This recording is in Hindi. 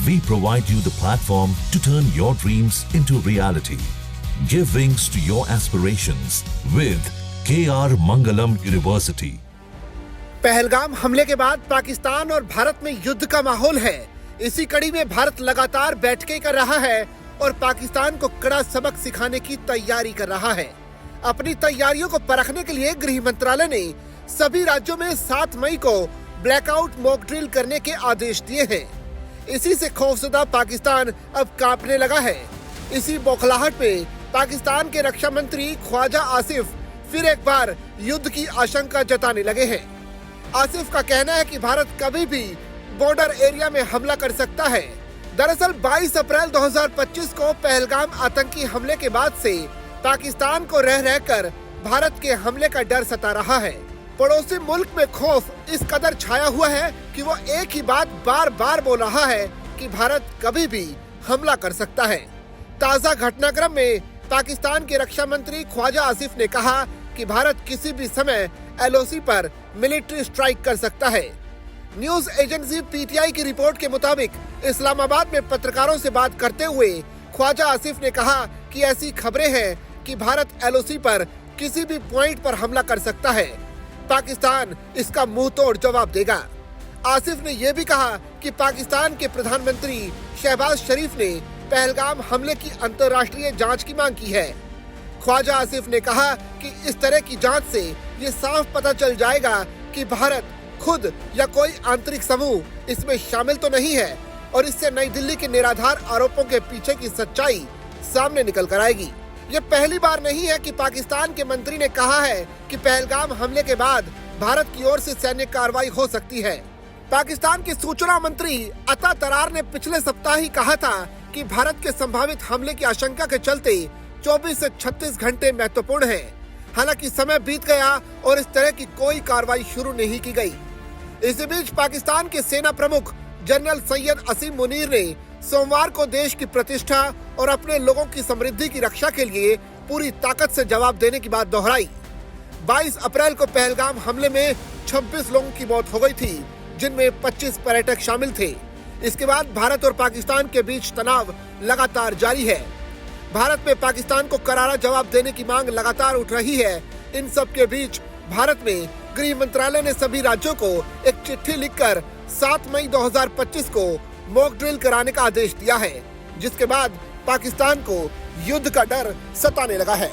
We provide you the platform to turn your dreams into reality. Give wings to your aspirations with KR Mangalam University. Pahalgam हमले के बाद पाकिस्तान और भारत में युद्ध का माहौल है। इसी कड़ी में भारत लगातार बैठकें कर रहा है और पाकिस्तान को कड़ा सबक सिखाने की तैयारी कर रहा है। अपनी तैयारियों को परखने के लिए गृह मंत्रालय ने सभी राज्यों में 7 मई को ब्लैकआउट मॉक ड्रिल करने के आदेश दिए हैं। इसी से खौफजदा पाकिस्तान अब कांपने लगा है। इसी बौखलाहट में पाकिस्तान के रक्षा मंत्री ख्वाजा आसिफ फिर एक बार युद्ध की आशंका जताने लगे हैं। आसिफ का कहना है कि भारत कभी भी बॉर्डर एरिया में हमला कर सकता है। दरअसल 22 अप्रैल 2025 को पहलगाम आतंकी हमले के बाद से पाकिस्तान को रह रहकर भारत के हमले का डर सता रहा है। पड़ोसी मुल्क में खौफ इस कदर छाया हुआ है कि वो एक ही बात बार बार बोल रहा है कि भारत कभी भी हमला कर सकता है। ताज़ा घटनाक्रम में पाकिस्तान के रक्षा मंत्री ख्वाजा आसिफ ने कहा कि भारत किसी भी समय LOC पर मिलिट्री स्ट्राइक कर सकता है। न्यूज एजेंसी PTI की रिपोर्ट के मुताबिक इस्लामाबाद में पत्रकारों से बात करते हुए ख्वाजा आसिफ ने कहा कि ऐसी खबरें हैं कि भारत LOC पर किसी भी पॉइंट पर हमला कर सकता है। पाकिस्तान इसका मुंह तोड़ जवाब देगा। आसिफ ने यह भी कहा कि पाकिस्तान के प्रधानमंत्री शहबाज शरीफ ने पहलगाम हमले की अंतर्राष्ट्रीय जांच की मांग की है। ख्वाजा आसिफ ने कहा कि इस तरह की जांच से ये साफ पता चल जाएगा कि भारत खुद या कोई आंतरिक समूह इसमें शामिल तो नहीं है और इससे नई दिल्ली के निराधार आरोपों के पीछे की सच्चाई सामने निकल कर आएगी। ये पहली बार नहीं है कि पाकिस्तान के मंत्री ने कहा है कि पहलगाम हमले के बाद भारत की ओर से सैन्य कार्रवाई हो सकती है। पाकिस्तान के सूचना मंत्री अता तरार ने पिछले सप्ताह ही कहा था कि भारत के संभावित हमले की आशंका के चलते 24 से 36 घंटे महत्वपूर्ण हैं। हालांकि समय बीत गया और इस तरह की कोई कार्रवाई शुरू नहीं की गई। इसी बीच पाकिस्तान के सेना प्रमुख जनरल सैयद असीम मुनीर ने सोमवार को देश की प्रतिष्ठा और अपने लोगों की समृद्धि की रक्षा के लिए पूरी ताकत से जवाब देने की बात दोहराई। 22 अप्रैल को पहलगाम हमले में 26 लोगों की मौत हो गई थी, जिनमें 25 पर्यटक शामिल थे। इसके बाद भारत और पाकिस्तान के बीच तनाव लगातार जारी है। भारत में पाकिस्तान को करारा जवाब देने की मांग लगातार उठ रही है। इन सब के बीच भारत में गृह मंत्रालय ने सभी राज्यों को एक चिट्ठी लिखकर 7 मई 2025 को मॉक ड्रिल कराने का आदेश दिया है, जिसके बाद पाकिस्तान को युद्ध का डर सताने लगा है।